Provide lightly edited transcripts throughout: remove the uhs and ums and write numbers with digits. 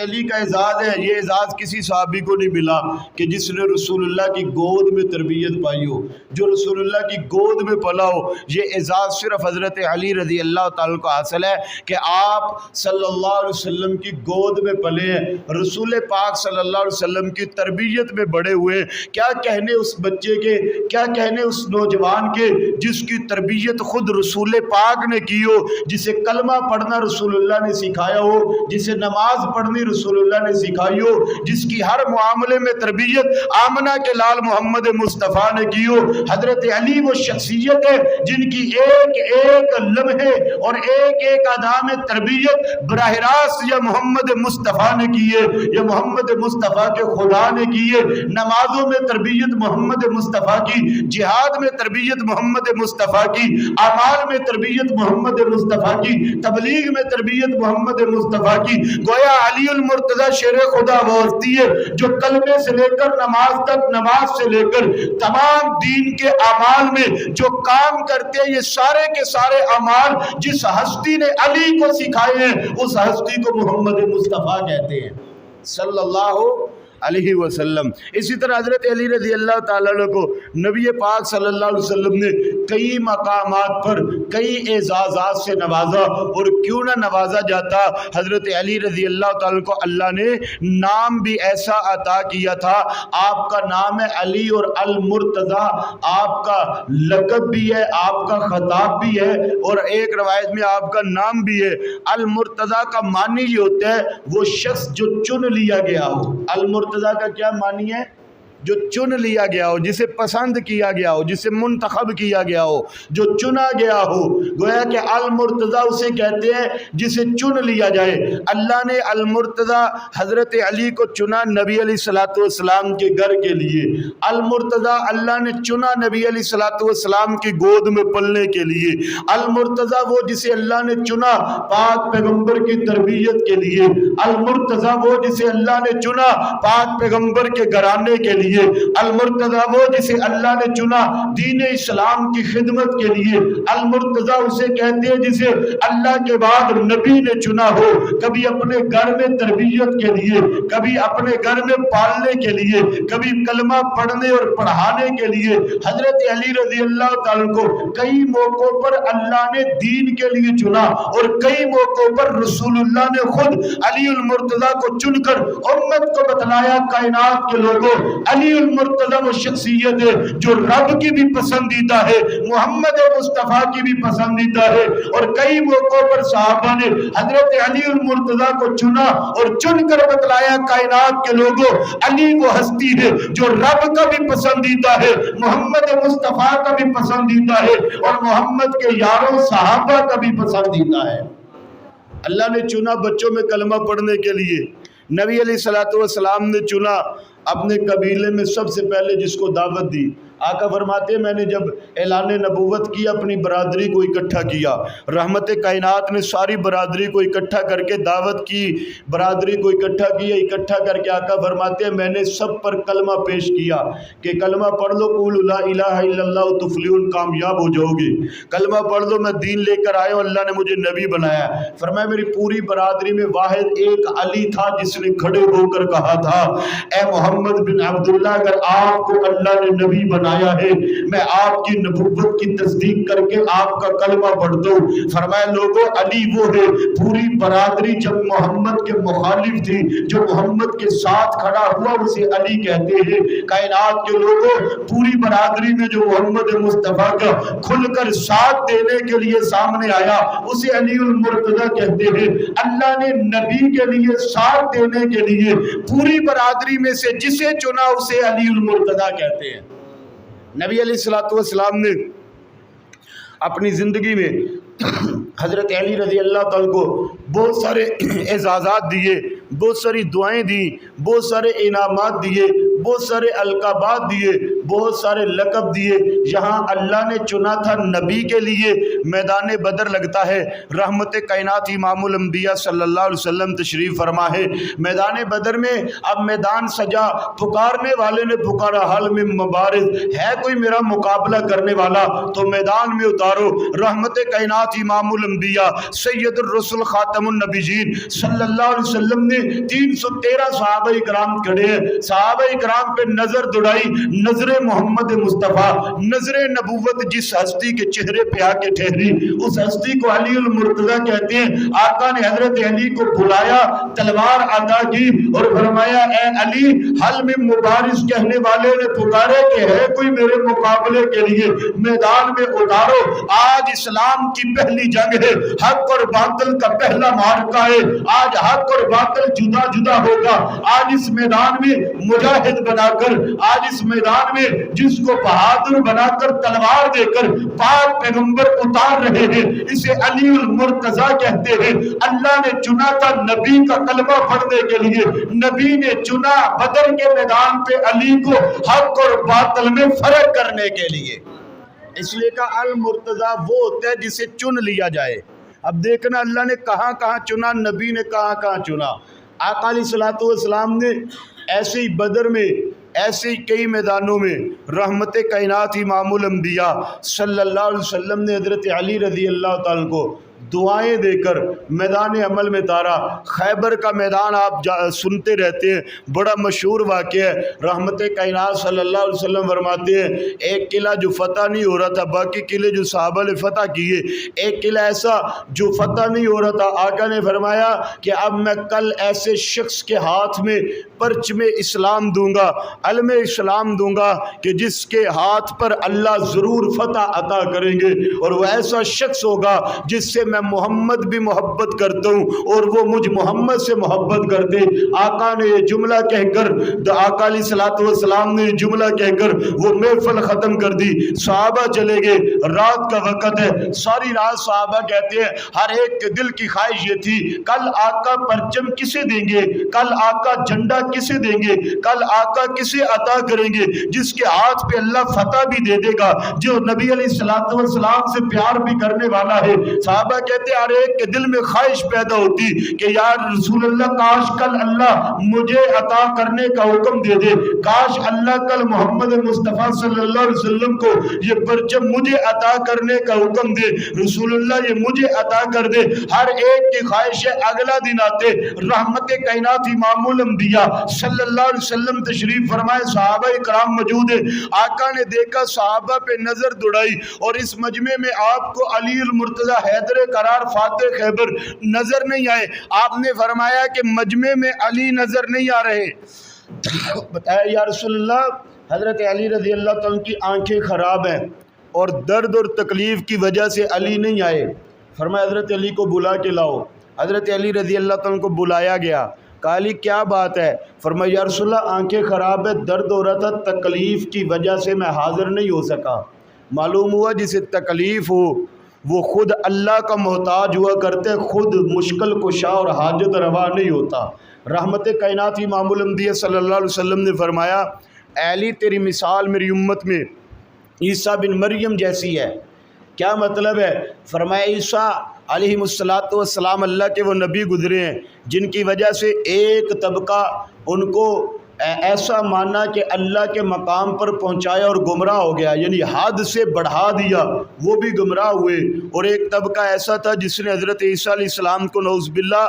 علی کا اعزاز ہے، یہ اعزاز کسی صحابی کو نہیں ملا کہ جس نے رسول اللہ کی گود میں تربیت پائی ہو، جو رسول اللہ کی گود میں پلا ہو۔ یہ اعزاز صرف حضرت علی رضی اللہ تعالیٰ کو حاصل ہے کہ آپ صلی اللہ علیہ وسلم کی گود میں پلے ہیں، رسول پاک صلی اللہ علیہ وسلم کی تربیت میں بڑے ہوئے۔ کیا کہنے اس بچے کے، کیا کہنے اس نوجوان کے جس کی تربیت خود رسول پاک نے کی ہو، جسے کلمہ پڑھنا رسول اللہ نے سکھایا ہو، جسے نماز پڑھنی رسول اللہ نے سکھائی ہو، جس کی ہر معاملے میں تربیت آمنہ کے لال محمد مصطفیٰ نے کی ہو۔ حضرت علی وہ شخصیت ہے جن کی ایک ایک لمحے اور ایک ایک ادا میں تربیت براہ راست یا محمد مصطفیٰ نے کی ہے، یا محمد مصطفیٰ کے خدا نے کی ہے۔ نمازوں میں تربیت محمد مصطفیٰ کی، جہاد میں تربیت محمد مصطفیٰ کی، اعمال میں تربیت محمد مصطفیٰ کی، تبلیغ میں تربیت محمد مصطفیٰ کی۔ گویا علی المرتضی شیر خدا وہ ہستی ہے جو کلمے سے لے کر نماز تک، نماز سے لے کر تمام دین کے اعمال میں جو کام کرتے ہیں، یہ سارے کے سارے اعمال جس ہستی نے علی کو سکھائے ہیں، اس ہستی کو محمد مصطفیٰ کہتے ہیں صلی اللہ علیہ وسلم۔ اسی طرح حضرت علی رضی اللہ تعالیٰ عنہ کو نبی پاک صلی اللہ علیہ وسلم نے کئی مقامات پر کئی اعزازات سے نوازا، اور کیوں نہ نوازا جاتا، حضرت علی رضی اللہ تعالیٰ کو اللہ نے نام بھی ایسا عطا کیا تھا۔ آپ کا نام ہے علی اور المرتضی، آپ کا لقب بھی ہے، آپ کا خطاب بھی ہے، اور ایک روایت میں آپ کا نام بھی ہے۔ المرتضی کا معنی یہ ہوتا ہے وہ شخص جو چن لیا گیا ہو۔ المرتضی کا کیا معنی ہے؟ جو چن لیا گیا ہو، جسے پسند کیا گیا ہو، جسے منتخب کیا گیا ہو، جو چنا گیا ہو۔ گویا کہ المرتضی اسے کہتے ہیں جسے چن لیا جائے۔ اللہ نے المرتضی حضرت علی کو چنا نبی علیہ الصلوۃ والسلام کے گھر کے لیے۔ المرتضی اللہ نے چنا نبی علیہ الصلوۃ والسلام کی گود میں پلنے کے لیے۔ المرتضی وہ جسے اللہ نے چنا پاک پیغمبر کی تربیت کے لیے۔ المرتضی وہ جسے اللہ نے چنا پاک پیغمبر کے گھرانے کے لیے۔ المرتضی وہ جسے اللہ نے چنا دین اسلام کی خدمت کے لیے۔ المرتضی اسے کہتے ہیں جسے اللہ کے بعد نبی نے چنا ہو، کبھی اپنے گھر میں تربیت کے لیے، کبھی اپنے گھر میں پالنے کے لیے، کبھی کلمہ پڑھنے اور پڑھانے کے لیے۔ حضرت علی رضی اللہ تعالیٰ کو کئی موقعوں پر اللہ نے دین کے لیے چنا، اور کئی موقعوں پر رسول اللہ نے خود علی المرتضی کو چن کر امت کو بتلایا، کائنات کے لوگوں علی المرتضی وہ شخصیت ہے جو رب کی بھی پسندیدہ ہے، محمد مصطفیٰ کی بھی پسندیدہ ہے۔ اور کئی موقعوں پر صحابہ نے حضرت علی المرتضی کو چنا اور چن کر بتلایا، کائنات کے لوگوں علی وہ ہستی ہے جو رب کا بھی پسندیدہ ہے، محمد مصطفیٰ کا بھی پسندیدہ ہے، اور محمد کے یاروں صحابہ کا بھی پسندیدہ ہے۔ اللہ نے چنا بچوں میں کلمہ پڑھنے کے لیے۔ نبی علیہ الصلوۃ والسلام نے چنا اپنے قبیلے میں سب سے پہلے جس کو دعوت دی۔ آقا فرماتے ہیں میں نے جب اعلان نبوت کی اپنی برادری کو اکٹھا کیا، رحمت کائنات نے ساری برادری کو اکٹھا کر کے دعوت کی، برادری کو اکٹھا کیا، اکٹھا کر کے آقا فرماتے ہیں میں نے سب پر کلمہ پیش کیا کہ کلمہ پڑھ لو، قولوا لا الہ الا اللہ تفلحون، کامیاب ہو جاؤ گے، کلمہ پڑھ لو، میں دین لے کر آیا ہوں، اللہ نے مجھے نبی بنایا۔ فرمایا میری پوری برادری میں واحد ایک علی تھا جس نے کھڑے ہو کر کہا تھا اے محمد بن عبداللہ، اگر آپ کو اللہ نے نبی بنایا ہے میں آپ کی نبوت کی تصدیق کر کے آپ کا کلمہ پڑھ دوں۔ فرمایا لوگوں علی وہ ہے، پوری برادری جب محمد کے مخالف تھی، جو محمد کے ساتھ کھڑا ہوا اسے علی کہتے ہیں۔ کائنات کے لوگوں پوری برادری میں جو محمد مصطفیٰ کا کھل کر ساتھ دینے کے لیے سامنے آیا اسے علی المرتضی کہتے ہیں۔ اللہ نے نبی کے لیے ساتھ دینے کے لیے پوری برادری میں سے جسے چنا اسے علی المرتضی کہتے ہیں۔ نبی علیہ الصلوۃ والسلام نے اپنی زندگی میں حضرت علی رضی اللہ تعالیٰ کو بہت سارے اعزازات دیے، بہت ساری دعائیں دی، بہت سارے انعامات دیے، بہت سارے القابات دیے، بہت سارے لقب دیے۔ یہاں اللہ نے چنا تھا نبی کے لیے۔ میدان بدر لگتا ہے، رحمت کائنات امام الانبیاء صلی اللہ علیہ وسلم تشریف فرما ہے۔ میدان بدر میں اب میدان سجا، پکارنے والے نے پکارا، حل میں مبارز ہے کوئی میرا مقابلہ کرنے والا تو میدان میں اتارو۔ رحمت کائنات امام الانبیاء سید الرسل خاتم النبیین صلی اللہ علیہ وسلم نے 313 صحابہ اکرام کھڑے ہیں، صحابہ اکرام پہ نظر دوڑائی، نظر محمد مصطفیٰ، نظر نبوت جس ہستی کے چہرے پہ آ کے ٹھہری اس ہستی کو علی المرتضیٰ کہتے ہیں۔ آقا نے حضرت علی کو بلایا، تلوار عطا کی اور فرمایا اے علی حل میں مبارز کہنے والے نے پکارے کہ ہے کوئی میرے مقابلے کے لیے، میدان میں اتارو۔ آج اسلام کی پہلی جنگ ہے، حق اور باطل کا پہلا معرکہ ہے۔ آج حق اور باطل جدا جدا ہوگا۔ آج اس میدان میں مجاہد بنا کر، آج اس میدان میں جس کو بہادر بنا کر تلوار دے کر پاک پیغمبر اتار رہے ہیں، اسے علی المرتضیٰ کہتے ہیں۔ اللہ نے چنا تھا نبی کا کلمہ پڑھنے کے لیے، نبی نے چنا بدر کے میدان پہ علی کو حق اور باطل میں فرق کرنے کے لیے۔ اس لیے کہ المرتضیٰ وہ ہوتا ہے جسے چن لیا جائے۔ اب دیکھنا اللہ نے کہاں کہاں چنا، نبی نے کہاں کہاں چنا۔ آقا علیہ الصلوۃ والسلام نے ایسے ہی بدر میں، ایسے ہی کئی میدانوں میں رحمت کائنات امام الانبیاء صلی اللہ علیہ وسلم نے حضرت علی رضی اللہ تعالیٰ کو دعائیں دے کر میدان عمل میں اتارا۔ خیبر کا میدان آپ سنتے رہتے ہیں، بڑا مشہور واقعہ ہے۔ رحمت کائنات صلی اللہ علیہ وسلم فرماتے ہیں ایک قلعہ جو فتح نہیں ہو رہا تھا، باقی قلعے جو صحابہ نے فتح کیے، ایک قلعہ ایسا جو فتح نہیں ہو رہا تھا، آقا نے فرمایا کہ اب میں کل ایسے شخص کے ہاتھ میں پرچم اسلام دوں گا، علم اسلام دوں گا کہ جس کے ہاتھ پر اللہ ضرور فتح عطا کریں گے، اور وہ ایسا شخص ہوگا جس سے میں محمد بھی محبت کرتا ہوں اور وہ مجھ محمد سے محبت کرتے۔ آقا نے یہ جملہ کہہ کر، آقا علیہ الصلوۃ والسلام نے یہ جملہ کہہ کر وہ محفل ختم کر دی۔ صحابہ چلے گئے، رات کا وقت ہے، ساری رات صحابہ کہتے ہیں ہر ایک کے دل کی خواہش یہ تھی کل آقا پرچم کسے دیں گے، کل آقا جھنڈا کسے دیں گے، کل آقا کسے عطا کریں گے جس کے ہاتھ پہ اللہ فتح بھی دے دے گا، جو نبی علیہ الصلوۃ والسلام سے پیار بھی کرنے والا ہے۔ صحابہ کہتے ہر ایک کے دل میں خواہش پیدا ہوتی کہ یار رسول اللہ کاش کل اللہ مجھے عطا کرنے کا حکم دے دے، کاش اللہ کل محمد مصطفیٰ صلی اللہ علیہ وسلم کو یہ پرچم مجھے عطا کرنے کا حکم دے، رسول اللہ یہ مجھے عطا کر دے۔ ہر ایک کی خواہش ہے اگلا دن آتے رحمت کائنات امام الانبیاء صلی اللہ علیہ وسلم تشریف فرمائے، صحابہ کرام موجود ہیں۔ آقا نے دیکھا، صحابہ پہ نظر دوڑائی اور اس مجمع میں آپ کو علی المرتضیٰ حیدر قرار فاتح خیبر نظر نہیں آئے۔ آپ نے فرمایا کہ مجمع میں علی نظر نہیں آ رہے۔ بتایا یا رسول اللہ حضرت علی رضی اللہ تعالیٰ کی آنکھیں خراب ہیں اور درد اور تکلیف کی وجہ سے علی نہیں آئے۔ فرمایا حضرت علی کو بلا کے لاؤ۔ حضرت علی رضی اللہ تعالیٰ کو بلایا گیا، کہا علی کیا بات ہے؟ فرمایا یا رسول اللہ آنکھیں خراب ہے، درد ہو رہا تھا، تکلیف کی وجہ سے میں حاضر نہیں ہو سکا۔ معلوم ہوا جسے تکلیف ہو وہ خود اللہ کا محتاج ہوا کرتے، خود مشکل کشا اور حاجت روا نہیں ہوتا۔ رحمت کائنات امام الانبیاء صلی اللہ علیہ وسلم نے فرمایا اے علی تیری مثال میری امت میں عیسیٰ بن مریم جیسی ہے۔ کیا مطلب ہے؟ فرمایا عیسیٰ علیہ السلام اللہ کے وہ نبی گزرے ہیں جن کی وجہ سے ایک طبقہ ان کو ایسا مانا کہ اللہ کے مقام پر پہنچایا اور گمراہ ہو گیا، یعنی حد سے بڑھا دیا، وہ بھی گمراہ ہوئے، اور ایک طبقہ ایسا تھا جس نے حضرت عیسیٰ علیہ السلام کو نعوذ باللہ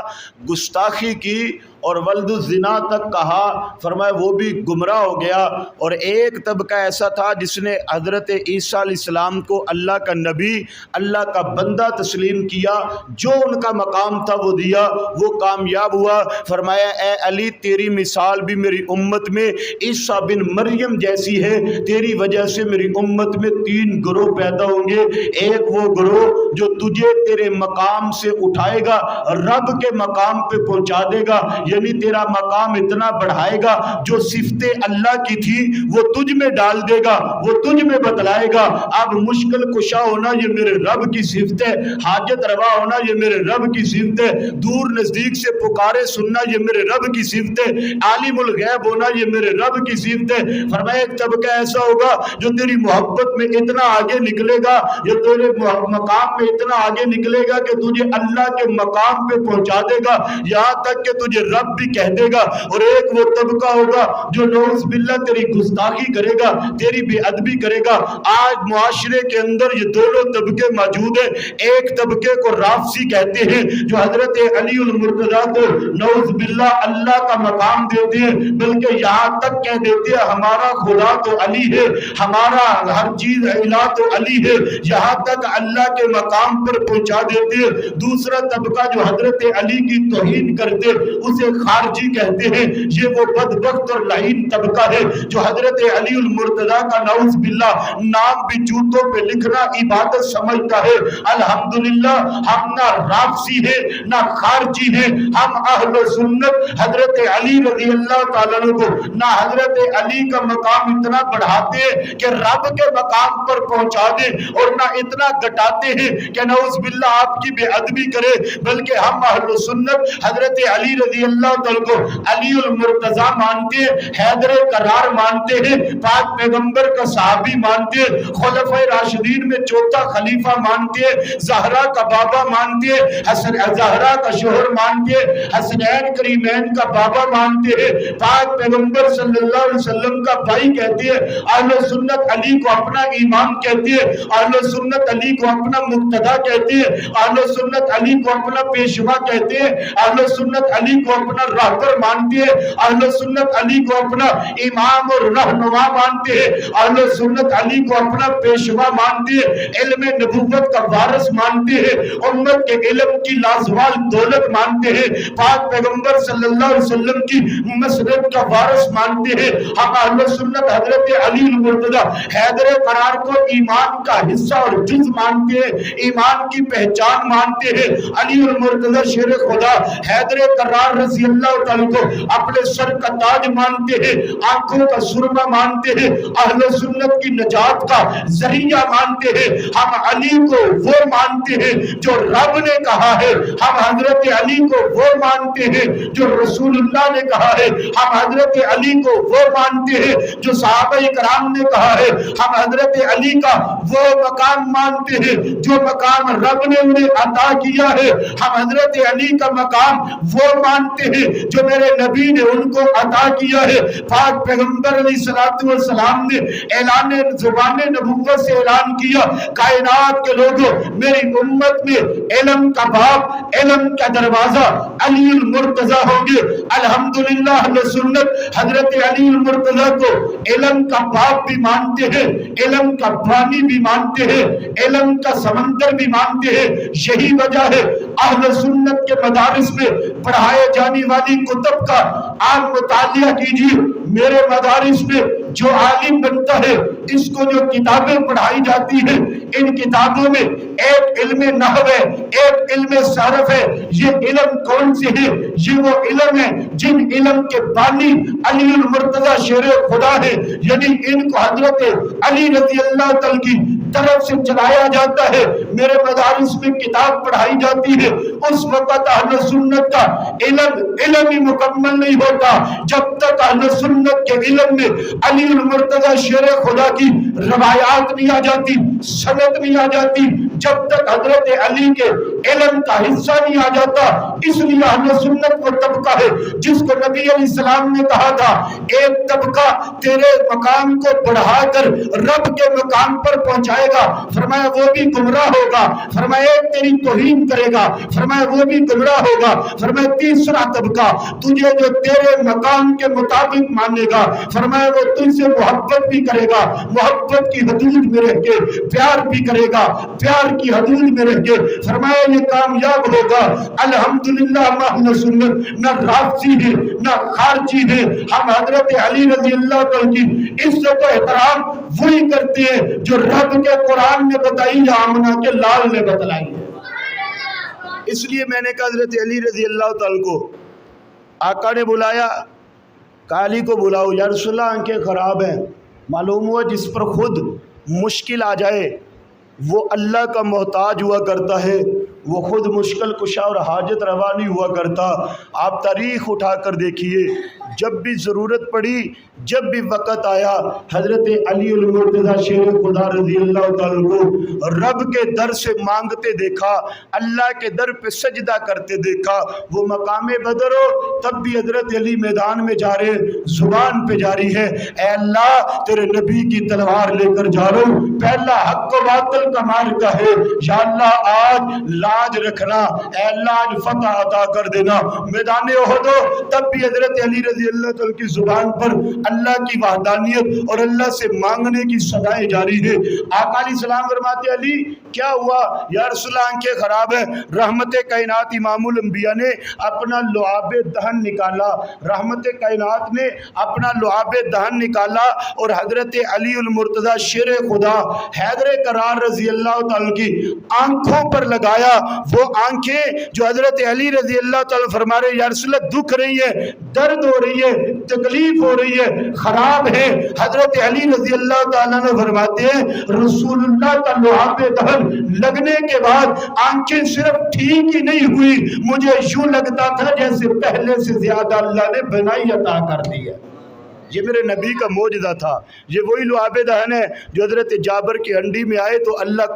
گستاخی کی اور ولد الزنا تک کہا، فرمایا وہ بھی گمراہ ہو گیا، اور ایک طبقہ ایسا تھا جس نے حضرت عیسیٰ علیہ السلام کو اللہ کا نبی، اللہ کا بندہ تسلیم کیا، جو ان کا مقام تھا وہ دیا، وہ کامیاب ہوا۔ فرمایا اے علی تیری مثال بھی میری امت میں عیسیٰ بن مریم جیسی ہے، تیری وجہ سے میری امت میں 3 گروہ پیدا ہوں گے۔ ایک وہ گروہ جو تجھے تیرے مقام سے اٹھائے گا، رب کے مقام پہ پہنچا دے گا، یعنی تیرا مقام اتنا بڑھائے گا، جو صفتیں اللہ کی تھی وہ تجھ میں ڈال دے گا، وہ تجھ میں بتلائے گا۔ اب مشکل کشا ہونا یہ میرے رب کی صفت ہے، حاجت روا ہونا یہ میرے رب کی صفت ہے، دور نزدیک سے پکارے سننا یہ میرے رب کی صفت ہے، عالم الغیب ہونا یہ میرے رب کی صفت ہے۔ فرمایا ایک طبقہ ایسا ہوگا جو تیری محبت میں اتنا آگے نکلے گا، یا تیرے مقام میں اتنا آگے نکلے گا کہ تجھے اللہ کے مقام پہ پہنچا دے گا، یہاں تک کہ تجھے رب بھی کہہ دے گا۔ اور ایک وہ طبقہ ہوگا جو نعوذ باللہ تیری گستاخی کرے گا، تیری بے ادبی کرے گا۔ آج معاشرے کے اندر یہ دونوں طبقے موجود ہیں۔ ایک طبقے کو رافضی کہتے ہیں جو حضرت علی المرتضیٰ کو نعوذ باللہ اللہ کا مقام دیتے ہیں، بلکہ یہاں تک کہہ دیتے ہیں ہمارا خدا تو علی ہے، ہمارا ہر چیز الہ تو علی ہے، یہاں تک اللہ کے مقام پر پہنچا دیتے ہیں۔ دوسرا طبقہ جو حضرت علی کی توہین کرتے اسے خارجی کہتے ہیں۔ یہ وہ بدبخت اور لعین طبقہ ہے جو حضرت علی المرتضیٰ کا نعوذ باللہ نام بھی جوتوں پہ لکھنا عبادت سمجھتا ہے۔ الحمدللہ ہم نہ رافضی ہیں نہ خارجی ہیں، ہم اہل سنت حضرت علی رضی اللہ تعالیٰ عنہ کو نہ حضرت علی کا مقام اتنا بڑھاتے ہیں کہ رب کے مقام پر پہنچا دیں، اور نہ اتنا گٹاتے ہیں کہ نعوذ باللہ آپ کی بے ادبی کرے، بلکہ ہم اہل سنت حضرت علی رضی اللہ تعالیٰ کو علی المرتضیٰ مانتے ہیں، حیدر کرار مانتے ہیں، پاک پیغمبر کا صحابی مانتے ہیں، خلفائے راشدین میں چوتھا خلیفہ مانتے ہیں، زہرا کا بابا مانتے ہیں، حسن زہرا کا شوہر مانتے ہیں، حسنین کریمین کا بابا مانتے ہیں، پاک پیغمبر صلی اللہ علیہ وسلم کا بھائی کہتے ہیں۔ اہل سنت علی کو اپنا امام کہتے ہیں، اہل سنت علی کو اپنا مقتدا کہتے ہیں، اہل سنت علی کو اپنا پیشوا کہتے ہیں، اہل سنت علی کو اپنا راہبر مانتے ہیں، اہل سنت علی کو اپنا امام اور رہنما مانتے ہیں، اہل سنت علی کو اپنا پیشوا مانتے ہیں، علم نبوت کا وارث مانتے ہیں، امت کے علم کی لازوال دولت مانتے ہیں، پاک پیغمبر صلی اللہ علیہ وسلم کی مسند کا وارث مانتے ہیں۔ ہم اہل سنت حضرت علی المرتضیٰ حیدر قرار کو ایمان کا حصہ اور جز مانتے ہیں، ایمان کی پہچان مانتے ہیں۔ علی المرتضیٰ شیر خدا حیدر قرار رضی اللہ تعالیٰ کو اپنے سر کا تاج مانتے ہیں، آنکھوں کا سرما مانتے ہیں، اہل سنت کی نجات کا ذریعہ مانتے ہیں۔ ہم علی کو وہ مانتے ہیں جو رب نے کہا ہے، ہم حضرت علی کو وہ مانتے ہیں جو رسول اللہ نے کہا ہے، ہم حضرت علی کو وہ مانتے ہیں جو صحابہ کرام نے کہا ہے، ہم حضرت علی کا وہ مقام مانتے ہیں جو مقام رب نے انہیں عطا کیا ہے، ہم حضرت علی کا مقام وہ مانتے ہیں جو میرے نبی نے ان کو عطا کیا ہے۔ پاک پیغمبر علیہ السلام نے اعلان زبان نبوت سے اعلان کیا، کائنات کے لوگوں میری امت میں علم کا باب، علم کا دروازہ علی المرتضیٰ ہوں گے۔ الحمدللہ اہل سنت حضرت علی المرتضیٰ کو علم کا باب بھی مانتے ہیں، علم کا پانی بھی مانتے ہیں، علم کا سمندر بھی مانتے ہیں۔ یہی وجہ ہے اہل سنت کے مدارس میں پڑھائے جانے والی کتب کا آپ مطالعہ کیجیے۔ میرے مدارس میں جو عالم بنتا ہے اس کو جو کتابیں پڑھائی جاتی ہیں، ان کتابوں میں ایک علم نحو ہے، ایک علم صرف ہے۔ یہ علم کون سے ہیں؟ یہ وہ علم ہے جن علم کے بانی علی المرتضیٰ شیر خدا ہے، یعنی ان کو حضرت علی رضی اللہ تعالیٰ کی طرف سے چلایا جاتا ہے۔ میرے مدارس میں کتاب پڑھائی جاتی ہے، اس وقت اہل سنت کا علم ہی مکمل نہیں ہوتا جب تک اہل سنت کے علم میں علی المرتضیٰ شیر خدا کی روایات نہیں آ جاتی، سند نہیں آ جاتی، جب تک حضرت علی کے علم کا حصہ نہیں آ جاتا۔ اس لیے اہل سنت وہ طبقہ ہے جس کو نبی علیہ السلام نے کہا تھا ایک طبقہ تیرے مقام کو بڑھا کر رب کے مقام پر پہنچائے گا، فرمایا وہ بھی گمراہ ہوگا، فرمایا ایک تیری توہین کرے گا، فرمایا وہ بھی گمراہ ہوگا، فرمایا تیسرا طبقہ تجھے جو تیرے مقام کے مطابق مانے گا، فرمایا وہ تجھ سے محبت بھی کرے گا، محبت کی حدود میں رہ کے پیار بھی کرے گا، پیار کی حدود میں رہ کے فرمایا یہ کامیاب ہوگا۔ الحمدللہ ہم اہل سنت نہ رافضی ہیں نہ خارجی ہیں، ہم حضرت علی رضی اللہ تعالیٰ کی عزت و احترام وہی کرتے ہیں جو رب کے قرآن نے بتائی یا آمنہ کے لال نے بتلائی۔ اس لیے میں نے کہا حضرت علی رضی اللہ تعالیٰ کو آقا نے بلایا، علی کو بلاؤ، یا رسول اللہ آنکھیں خراب ہیں۔ معلوم ہوا جس پر خود مشکل آ جائے وہ اللہ کا محتاج ہوا کرتا ہے، وہ خود مشکل کشا اور حاجت روا نہیں ہوا کرتا۔ آپ تاریخ اٹھا کر دیکھیے، جب بھی ضرورت پڑی، جب بھی وقت آیا، حضرت علی المرتضیٰ شیر خدا رضی اللہ تعالیٰ کو رب کے در سے مانگتے دیکھا، اللہ کے در پہ سجدہ کرتے دیکھا۔ وہ مقام بدر ہو تب بھی حضرت علی میدان میں جا رہے، زبان پہ جاری ہے، اے اللہ تیرے نبی کی تلوار لے کر جا رہا ہوں، پہلا حق و باطل کا مارکا ہے، یا اللہ آج لاج رکھنا، اے اللہ آج فتح عطا کر دینا۔ میدان احد ہو تب بھی حضرت علی رضی اللہ تعالیٰ کی زبان پر اللہ کی وحدانیت اور اللہ سے مانگنے کی صدائیں جاری ہے۔ آقا علیہ السلام فرماتے علی کیا ہوا؟ یا رسول اللہ آنکھیں خراب ہیں۔ رحمت کائنات امام الانبیاء نے اپنا لعاب دہن نکالا، رحمت کائنات نے اپنا لعاب دہن نکالا اور حضرت علی المرتضیٰ شیر خدا حیدر کرار رضی اللہ تعالیٰ کی آنکھوں پر لگایا۔ وہ آنکھیں جو حضرت علی رضی اللہ تعالیٰ فرما رہے یا رسول اللہ دکھ رہی ہے، درد ہو رہی ہے، تکلیف ہو رہی ہے، خراب ہے، حضرت علی رضی اللہ تعالیٰ نے فرماتے ہیں رسول اللہ کا لعاب دہن لگنے کے بعد آنکھیں صرف ٹھیک ہی نہیں ہوئی، مجھے یوں لگتا تھا جیسے پہلے سے زیادہ اللہ نے بنائی عطا کر دی ہے۔ یہ میرے نبی کا معجزہ تھا۔ یہ وہی لعاب دہن ہے جو حضرت جابر کی ہنڈی میں آئے تو اللہ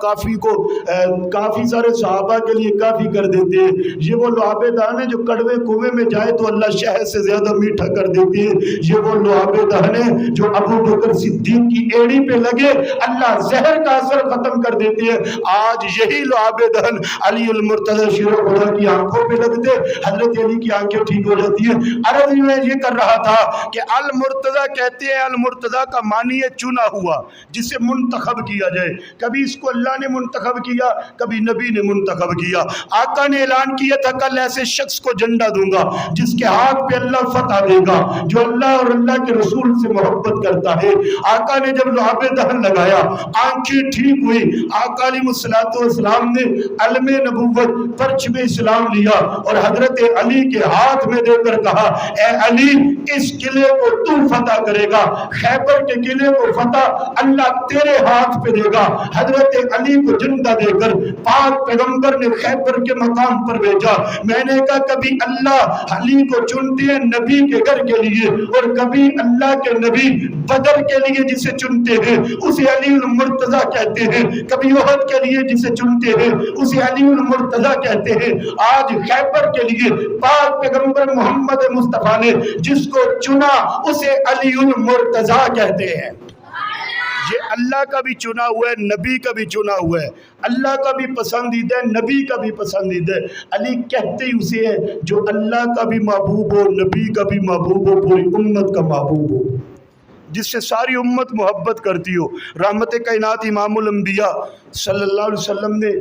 کافی سارے صحابہ کے لیے کافی کر دیتے ہیں۔ یہ وہ لعاب دہن ہے جو کڑوے کنویں میں جائے تو اللہ شہد سے زیادہ میٹھا کر دیتے ہیں۔ یہ وہ لعاب دہن ہے جو ابو بکر صدیق کی ایڑی پہ لگے اللہ زہر کا اثر ختم کر دیتے ہیں۔ آج یہی لعاب دہن علی المرتضیٰ شیر خدا کی آنکھوں پہ لگتے، حضرت علی کی آنکھیں ٹھیک ہو جاتی ہیں۔ عرض میں یہ کر رہا تھا کہ المرتضیٰ کہتے ہیں، المرتضیٰ کا معنی ہے چنا ہوا، جسے منتخب کیا جائے۔ کبھی اس کو اللہ نے منتخب کیا، کبھی نبی نے منتخب کیا۔ آقا نے اعلان کیا تھا کل ایسے شخص کو جھنڈا دوں گا جس کے ہاتھ پہ اللہ فتح دے گا، جو اللہ اور اللہ کے رسول سے محبت کرتا ہے۔ آقا نے جب لعاب دہن لگایا آنکھیں ٹھیک ہوئی، آقا علیہ السلام نے علم نبوت پرچم اسلام لیا اور حضرت علی کے ہاتھ میں دے کر کہا اے علی اس قلعے کو تو فتح کرے گا، خیبر کے قلعے کو فتح اللہ تیرے ہاتھ پہ دے گا۔ حضرت علی کو جھنڈا دے کر پاک پیغمبر نے خیبر کے مقام پر بھیجا۔ میں نے کہا کبھی اللہ علی کو چنتے ہیں نبی کے گھر کے لیے اور کبھی اللہ کے نبی بدر کے لیے جسے چنتے ہیں اسے علی المرتضیٰ کہتے ہیں، کبھی احد کے لیے جسے چنتے ہیں اسے علی المرتضیٰ کہتے ہیں۔ آج خیبر کے لیے پاک پیغمبر محمد مصطفیٰ نے جس کو چنا اسے علی المرتضیٰ کہتے ہیں۔ یہ اللہ کا بھی چنا ہوا ہے، نبی کا بھی چنا ہوا ہے، اللہ کا بھی پسندیدہ ہے، نبی کا بھی پسندیدہ ہے۔ علی کہتے ہی اسے ہے جو اللہ کا بھی محبوب ہو، نبی کا بھی محبوب ہو، پوری امت کا محبوب ہو، جس سے ساری امت محبت کرتی ہو۔ رحمت کائنات امام الانبیاء صلی اللہ علیہ وسلم نے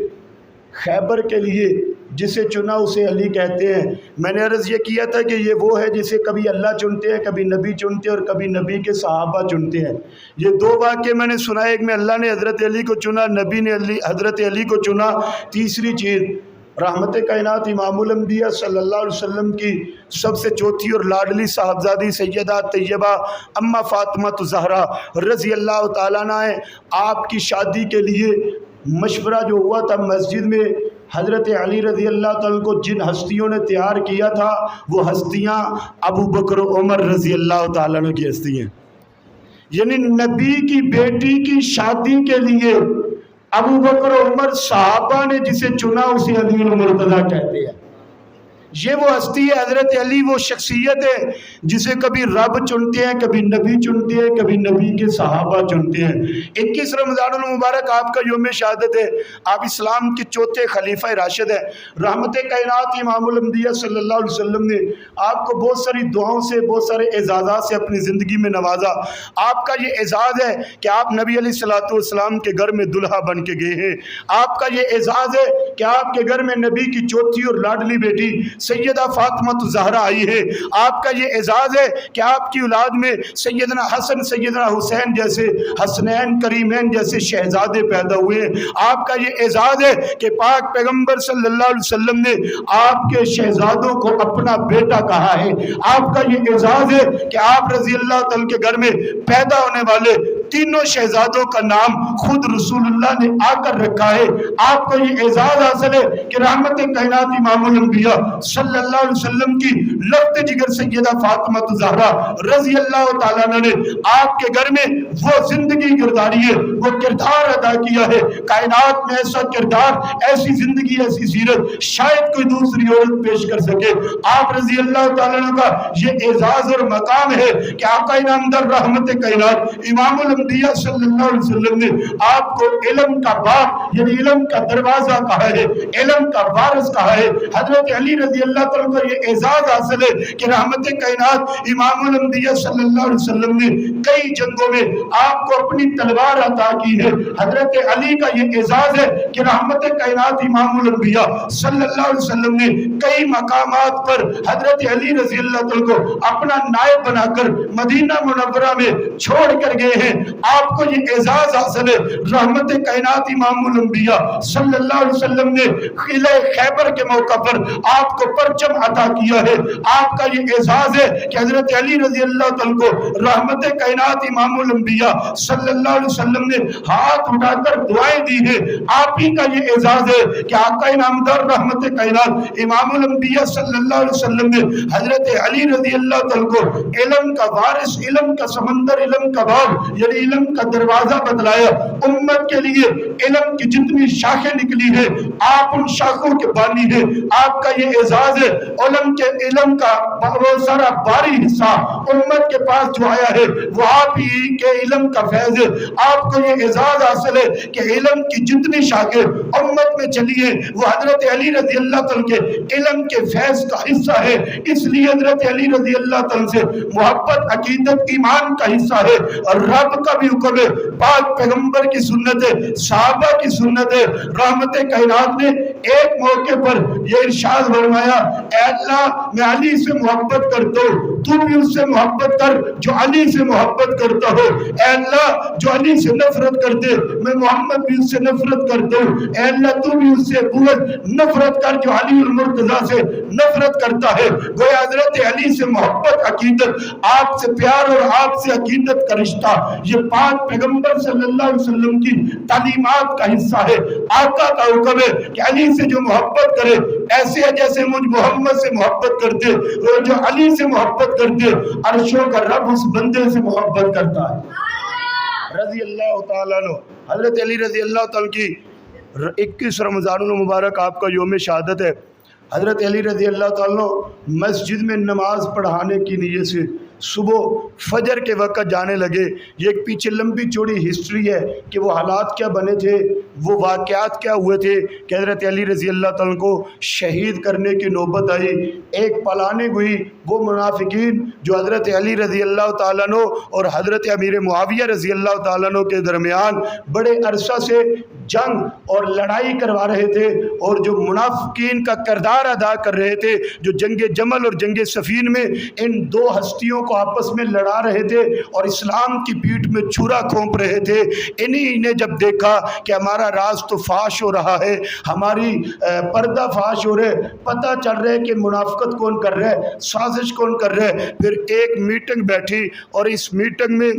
خیبر کے لیے جسے چنا اسے علی کہتے ہیں۔ میں نے عرض یہ کیا تھا کہ یہ وہ ہے جسے کبھی اللہ چنتے ہیں، کبھی نبی چنتے ہیں اور کبھی نبی کے صحابہ چنتے ہیں۔ یہ دو واقعے میں نے سنا، ایک میں اللہ نے حضرت علی کو چنا، نبی نے حضرت علی کو چنا۔ تیسری چیز رحمت کائنات امام الانبیاء صلی اللہ علیہ وسلم کی سب سے چوتھی اور لاڈلی صاحبزادی سیدہ طیبہ اما فاطمہ زہرا رضی اللہ تعالیٰ عنہ ہے۔ آپ کی شادی کے لیے مشورہ جو ہوا تھا مسجد میں، حضرت علی رضی اللہ تعالیٰ کو جن ہستیوں نے تیار کیا تھا وہ ہستیاں ابو بکر و عمر رضی اللہ تعالیٰ عنہ کی ہستی ہیں۔ یعنی نبی کی بیٹی کی شادی کے لیے ابو بکر و عمر صحابہ نے جسے چنا اسے علی المرتضیٰ کہتے ہیں۔ یہ وہ ہستی ہے حضرت علی، وہ شخصیت ہے جسے کبھی رب چنتے ہیں، کبھی نبی چنتے ہیں، کبھی نبی کے صحابہ چنتے ہیں۔ 21 رمضان المبارک آپ کا یوم شہادت ہے، آپ اسلام کے چوتھے خلیفہ راشد ہیں۔ رحمت کائنات امام الانبیاء صلی اللہ علیہ وسلم نے آپ کو بہت ساری دعاؤں سے، بہت سارے اعزازات سے اپنی زندگی میں نوازا۔ آپ کا یہ اعزاز ہے کہ آپ نبی علیہ السلام کے گھر میں دلہا بن کے گئے ہیں۔ آپ کا یہ اعزاز ہے کہ آپ کے گھر میں نبی کی چوتھی اور لاڈلی بیٹی سیدہ فاطمہ زہرا آئی ہے۔ آپ کا یہ اعزاز ہے کہ آپ کی اولاد میں سیدنا حسن سیدنا حسین جیسے حسنین کریمین جیسے شہزادے پیدا ہوئے ہیں۔ آپ کا یہ اعزاز ہے کہ پاک پیغمبر صلی اللہ علیہ وسلم نے آپ کے شہزادوں کو اپنا بیٹا کہا ہے۔ آپ کا یہ اعزاز ہے کہ آپ رضی اللہ تعالیٰ کے گھر میں پیدا ہونے والے تینوں شہزادوں کا نام خود رسول اللہ نے آ کر رکھا ہے۔ آپ کو یہ اعزاز حاصل ہے کہ رحمت کائنات امام الانبیاء صلی اللہ علیہ وسلم کی لفت جگر سیدہ فاطمہ زہرا رضی اللہ تعالیٰ نے آپ کے گھر میں وہ زندگی گرداری ہے، وہ کردار ادا کیا ہے۔ کائنات میں ایسا کردار، ایسی زندگی، ایسی سیرت شاید کوئی دوسری عورت پیش کر سکے۔ آپ رضی اللہ تعالیٰ کا یہ اعزاز اور مقام ہے کہ آقا انعامدار رحمت کائنات امام الانبیاء صلی اللہ علیہ وسلم نے آپ کو علم کا باپ یعنی علم کا دروازہ کہا ہے، علم کا وارث کہا ہے۔ حضرت علی رضی اللہ تعالیٰ کا یہ اعزاز حاصل ہے کہ رحمت کائنات امام الانبیاء صلی اللہ علیہ وسلم نے کئی جنگوں میں آپ کو اپنی تلوار عطا کی ہے۔ حضرت علی کا یہ اعزاز ہے کہ رحمت کائنات امام الانبیاء صلی اللہ علیہ وسلم نے کئی مقامات پر حضرت علی رضی اللہ تعالیٰ کو اپنا نائب بنا کر مدینہ منورہ میں چھوڑ کر گئے ہیں۔ آپ کو یہ اعزاز حاصل ہے، رحمت کائنات امام الانبیاء صلی اللہ علیہ وسلم نے قلعہ خیبر کے موقع پر آپ کو پرچم عطا کیا ہے۔ آپ کا یہ اعزاز ہے کہ حضرت علی رضی اللہ تعالیٰ کو رحمت کائنات امام الانبیاء صلی اللہ علیہ وسلم نے ہاتھ اٹھا کر دعائیں دی ہیں۔ آپ ہی کا یہ اعزاز ہے کہ آقا انعامدار رحمت کائنات امام الانبیاء صلی اللہ علیہ وسلم نے حضرت علی رضی اللہ تعالیٰ کو علم کا وارث، علم کا سمندر، علم کا باب یعنی علم کا دروازہ بتلایا۔ امت کے لیے علم کی جتنی شاخیں نکلی ہیں آپ ان شاخوں کے بانی ہیں۔ آپ کا یہ اعزاز ہے علم کا وہ سارا باری حصہ امت کے پاس جو آیا ہے وہ آپ ہی کے علم کا فیض ہے۔ آپ کو یہ اعزاز حاصل ہے کہ علم کی جتنی شاخیں امت میں چلی ہیں وہ حضرت علی رضی اللہ تعالیٰ کے علم کے فیض کا حصہ ہے۔ اس لیے حضرت علی رضی اللہ تعالیٰ سے محبت عقیدت ایمان کا حصہ ہے، اور رب کا بھی حکم ہے، پاک پیغمبر کی سنت ہے، صحابہ کی سنت ہے۔ رحمت کائنات نے ایک موقع پر یہ ارشاد فرمایا، اے اللہ میں علی سے محبت کرتا ہوں، تو بھی اس سے محبت کر جو علی سے محبت کرتا ہو۔ اے اللہ جو علی سے نفرت کرتے میں محمد بھی اس سے نفرت کرتا ہوں۔ اے اللہ تو بھی اس سے بغض نفرت کر جو علی المرتضیٰ سے نفرت کرتا ہے۔ گویا حضرت علی سے محبت عقیدت، آپ سے پیار اور آپ سے عقیدت کا رشتہ یہ پاک پیغمبر صلی اللہ علیہ وسلم کی تعلیمات کا حصہ ہے۔ آقا کا حکم ہے کہ علی سے جو محبت کرے ایسے ہے جیسے مجھ محمد سے محبت کرتے، اور جو علی سے محبت کرتے عرشوں کا رب اس بندے سے محبت کرتا ہے۔ رضی اللہ تعالیٰ عنہ حضرت علی رضی اللہ تعالیٰ کی 21 رمضان المبارک آپ کا یوم شہادت ہے۔ حضرت علی رضی اللہ تعالیٰ مسجد میں نماز پڑھانے کی نیت سے صبح فجر کے وقت جانے لگے۔ یہ ایک پیچھے لمبی چوڑی ہسٹری ہے کہ وہ حالات کیا بنے تھے، وہ واقعات کیا ہوئے تھے کہ حضرت علی رضی اللہ تعالیٰ کو شہید کرنے کی نوبت آئی۔ ایک پلانے ہوئی وہ منافقین جو حضرت علی رضی اللہ تعالیٰ عنہ اور حضرت امیر معاویہ رضی اللہ تعالیٰ عنہ کے درمیان بڑے عرصہ سے جنگ اور لڑائی کروا رہے تھے، اور جو منافقین کا کردار ادا کر رہے تھے، جو جنگ جمل اور جنگ صفین میں ان دو ہستیوں کو آپس میں لڑا رہے تھے اور اسلام کی پیٹھ میں چھرا کھونپ رہے تھے، انہی نے جب دیکھا کہ ہمارا راز تو فاش ہو رہا ہے، ہماری پردہ فاش ہو رہا ہے، پتہ چل رہا ہے کہ منافقت کون کر رہا ہے، سازش کون کر رہا ہے، پھر ایک میٹنگ بیٹھی اور اس میٹنگ میں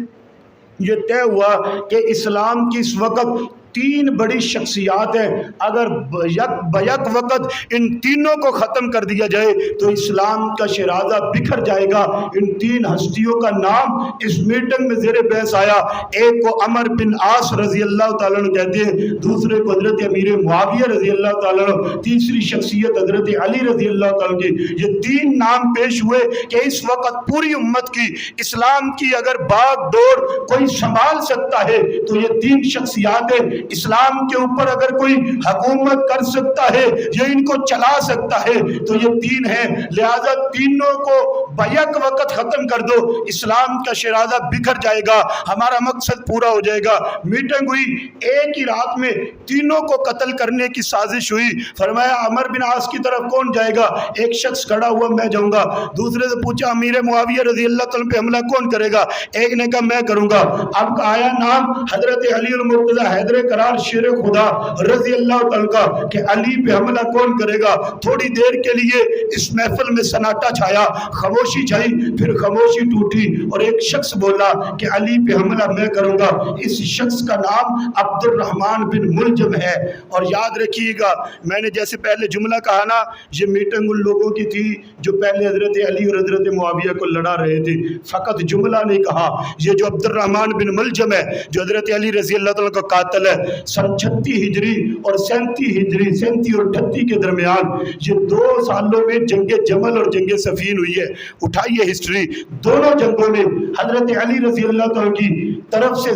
یہ طے ہوا کہ اسلام کی اس وقت 3 بڑی شخصیات ہیں، اگر بیک وقت ان تینوں کو ختم کر دیا جائے تو اسلام کا شیرازہ بکھر جائے گا۔ ان 3 ہستیوں کا نام اس میٹنگ میں زیر بحث آیا۔ ایک کو عمر بن عاص رضی اللہ تعالیٰ عنہ کہتے ہیں، دوسرے کو حضرت امیر معاویہ رضی اللہ تعالیٰ عنہ، تیسری شخصیت حضرت علی رضی اللہ تعالیٰ عنہ کی۔ یہ 3 نام پیش ہوئے کہ اس وقت پوری امت کی اسلام کی اگر باغ دوڑ کوئی سنبھال سکتا ہے تو یہ 3 شخصیات ہیں۔ اسلام کے اوپر اگر کوئی حکومت کر سکتا ہے یا ان کو چلا سکتا ہے تو یہ تین ہیں، لہذا تینوں کو بیک وقت ختم کر دو، اسلام کا شیرازہ بکھر جائے گا، ہمارا مقصد پورا ہو جائے گا۔ میٹنگ ہوئی، ایک ہی رات میں تینوں کو قتل کرنے کی سازش ہوئی۔ فرمایا عمر بن عاص کی طرف کون جائے گا؟ ایک شخص کھڑا ہوا میں جاؤں گا۔ دوسرے سے پوچھا امیر معاویہ رضی اللہ تعالیٰ پہ حملہ کون کرے گا؟ ایک نے کہا میں کروں گا۔ اب آیا نام حضرت علی المرتضی حیدر کرار شیر خدا رضی اللہ تعالیٰ کا کہ علی پہ حملہ کون کرے گا؟ تھوڑی دیر کے لیے اس محفل میں سناٹا چھایا، خاموشی چھائی، پھر خاموشی ٹوٹی اور ایک شخص بولا کہ علی پہ حملہ میں کروں گا۔ اس شخص کا نام عبد الرحمن بن ملجم ہے۔ اور یاد رکھیے گا، میں نے جیسے پہلے جملہ کہا نا، یہ میٹنگ ان لوگوں کی تھی جو پہلے حضرت علی اور حضرت معاویہ کو لڑا رہے تھے، فقط جملہ نہیں کہا۔ یہ جو عبد الرحمن بن ملجم ہے جو حضرت علی رضی اللہ تعالیٰ کا قاتل ہے، سن 36 ہجری اور 37 ہجری 37 اور 38 کے درمیان یہ 2 سالوں میں جنگ جمل اور جنگ صفین ہوئی ہے۔ اٹھائیے ہسٹری، دونوں جنگوں میں حضرت علی رضی اللہ تعالیٰ کی طرف سے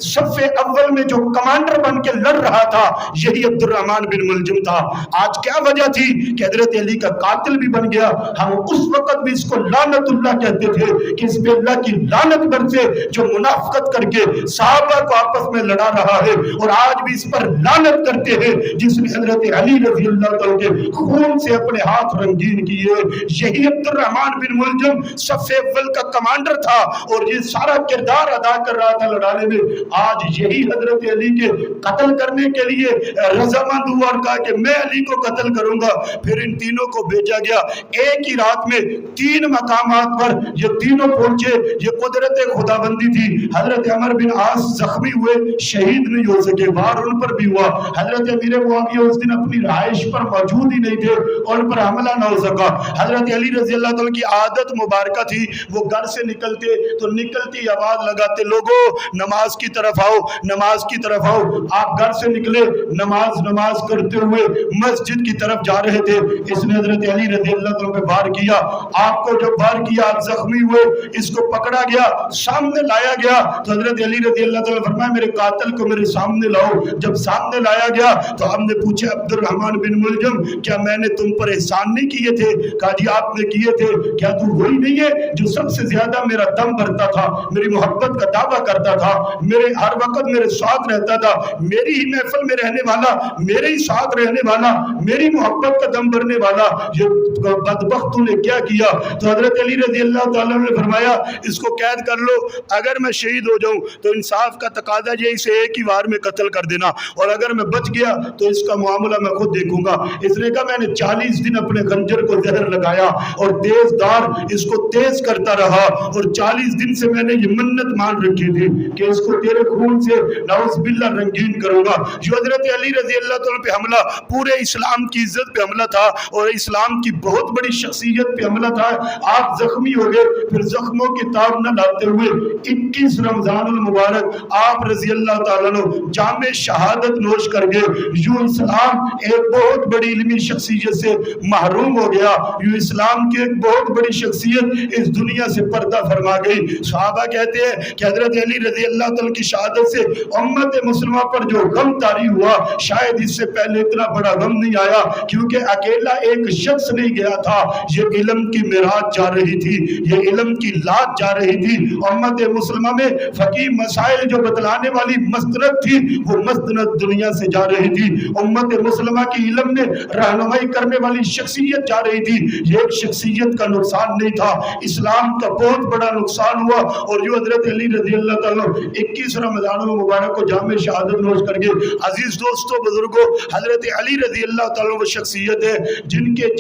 صف اول میں جو کمانڈر بن کے لڑ رہا تھا یہی عبد الرحمن بن ملجم تھا۔ آج کیا وجہ تھی کہ حضرت علی کا قاتل بھی بن گیا؟ ہم اس وقت بھی اس کو لعنت اللہ کہتے تھے کہ اس پہ اللہ کی لعنت برسے جو منافقت کر کے صحابہ کو آپس میں لڑا رہا ہے، اور آج بھی اس پر لعنت کرتے ہیں جس نے حضرت علی رضی اللہ تعالیٰ کے خون سے اپنے ہاتھ رنگین کیے۔ یہی عبد الرحمن بن ملجم صف اول کا کمانڈر تھا اور یہ سارا کردار ادا کر رہا تھا لڑانے میں۔ آج یہی حضرت علی کے قتل کرنے کے لیے رضامند ہوا اور کہا کہ میں علی کو قتل کروں گا۔ پھر ان تینوں کو بھیجا گیا، ایک ہی رات میں 3 مقامات پر یہ تینوں پہنچے۔ یہ قدرت خداوندی تھی۔ حضرت عمر بن عاص زخمی ہوئے، شہید نہیں ہو سکے، وار ان پر بھی ہوا۔ حضرت امیر معاویہ اس دن اپنی رہائش پر موجود ہی نہیں تھے اور ان پر حملہ نہ ہو سکا۔ حضرت علی رضی اللہ تعالیٰ کی عادت مبارکہ تھی، وہ گھر سے نکلتے تو نکلتی آواز لگاتے، لوگوں نماز کی طرف آؤ، نماز کی طرف آؤ۔ آپ گھر سے نکلے، نماز کرتے ہوئے مسجد کی طرف جا رہے تھے، اس نے حضرت علی رضی اللہ تعالیٰ پہ وار کیا۔ آپ کو جب وار کیا آپ زخمی ہوئے، اس کو پکڑا گیا، سامنے لایا گیا تو حضرت علی رضی اللہ تعالیٰ فرمایا میرے قاتل کو میرے سامنے لاؤ۔ جب سامنے لایا گیا تو ہم نے پوچھا عبد الرحمن بن ملجم کیا میں نے تم پر احسان نہیں کیے تھے؟ کہا جی آپ نے کیے تھے۔ کیا تو وہی نہیں ہے جو سب سے زیادہ میرا دم بھرتا تھا، میری محبت کا دعویٰ کرتا تھا، میرے ہر وقت میرے ساتھ رہتا تھا، میری ہی محفل میں رہنے والا، میرے ہی ساتھ رہنے والا، میری محبت کا دم بھرنے والا، یہ بدبخت نے کیا کیا؟ تو حضرت علی رضی اللہ تعالیٰ نے فرمایا اس کو قید کر لو، اگر میں شہید ہو جاؤں تو انصاف کا تقاضا یہ اسے ایک ہی وار میں قتل کر دینا، اور اگر میں بچ گیا تو اس کا معاملہ میں خود دیکھوں گا۔ اس نے کہا میں نے 40 دن اپنے خنجر کو زہر لگایا اور تیز دار اس کو تیز کرتا رہا، اور 40 دن سے میں نے یہ منت مان رکھی تھی کہ اس کو تیرے خون سے نعوذ باللہ رنگین کروں گا۔ جو حضرت علی رضی اللہ تعالیٰ پہ حملہ پورے اسلام کی عزت پہ حملہ تھا اور اسلام کی بہت بڑی شخصیت پہ حملہ تھا۔ آپ زخمی ہو گئے، پھر زخموں کی تاب نہ لاتے ہوئے 21 رمضان المبارک آپ رضی اللہ تعالیٰ نے جام شہادت نوش کر گئے۔ یوں اسلام ایک بہت بڑی علمی شخصیت سے محروم ہو گیا، یوں اسلام کی ایک بہت بڑی شخصیت اس دنیا سے پردہ فرما گئی۔ صحابہ کہتے ہیں کہ حضرت علی رضی اللہ تعالیٰ کی شہادت سے امت مسلمہ پر جو غم طاری ہوا شاید اس سے پہلے اتنا بڑا غم نہیں آیا، کیونکہ اکیلا ایک شخص نہیں گیا تھا، یہ علم کی معراج جا رہی تھی، یہ علم کی لات جا رہی تھی۔ امت مسلمہ میں فقہ مسائل جو بتلانے والی مسند تھی وہ مسند دنیا سے جا رہی تھی۔ امت مسلمہ کی علم میں رہنمائی کرنے والی شخصیت جا رہی تھی۔ یہ ایک شخصیت کا نقصان نہیں تھا، اسلام کا بہت بڑا نقصان ہوا۔ اور جو حضرت علی رضی اللہ تعالیٰ 21 رمضان المبارک کو جامع شہادت نوش کر کے، عزیز دوستو بزرگوں، حضرت علی رضی اللہ تعالیٰ وہ شخصیت ہے جن کے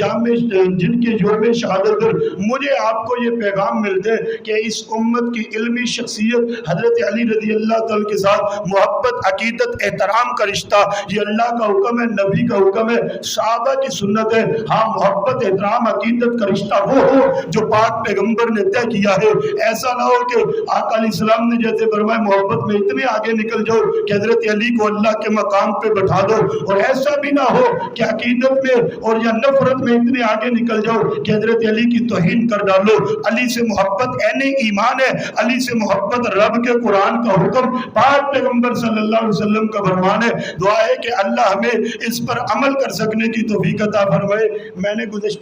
یوم شہادت پر مجھے آپ کو یہ پیغام ملتے ہیں کہ اس امت کی علمی شخصیت حضرت علی رضی اللہ تعالیٰ کے ساتھ محبت، عقیدت، احترام کا رشتہ، یہ اللہ کا حکم ہے، نبی کا حکم ہے، صحابہ کی سنت ہے۔ ہاں محبت، احترام، عقیدت کا رشتہ وہ ہو جو پاک پیغمبر نے طے کیا ہے۔ ایسا نہ ہو کہ آقا علیہ السلام نے جیسے فرمایا محبت میں اتنے آگے نکل جاؤ کہ حضرت علی کو اللہ کے مقام پہ بٹھا دو، اور ایسا بھی نہ ہو کہ عقیدت میں اور یا نفرت میں اتنے آگے نکل جاؤ کہ حضرت علی کی توہین کر ڈالو. علی سے محبت عین ایمان ہے, علی سے محبت رب کے قرآن کا حکم, پاک پیغمبر صلی اللہ علیہ وسلم کا فرمان ہے. دعا ہے کہ اللہ ہمیں اس پر عمل کر سکنے کی توفیق عطا فرمائے. میں نے گزشتہ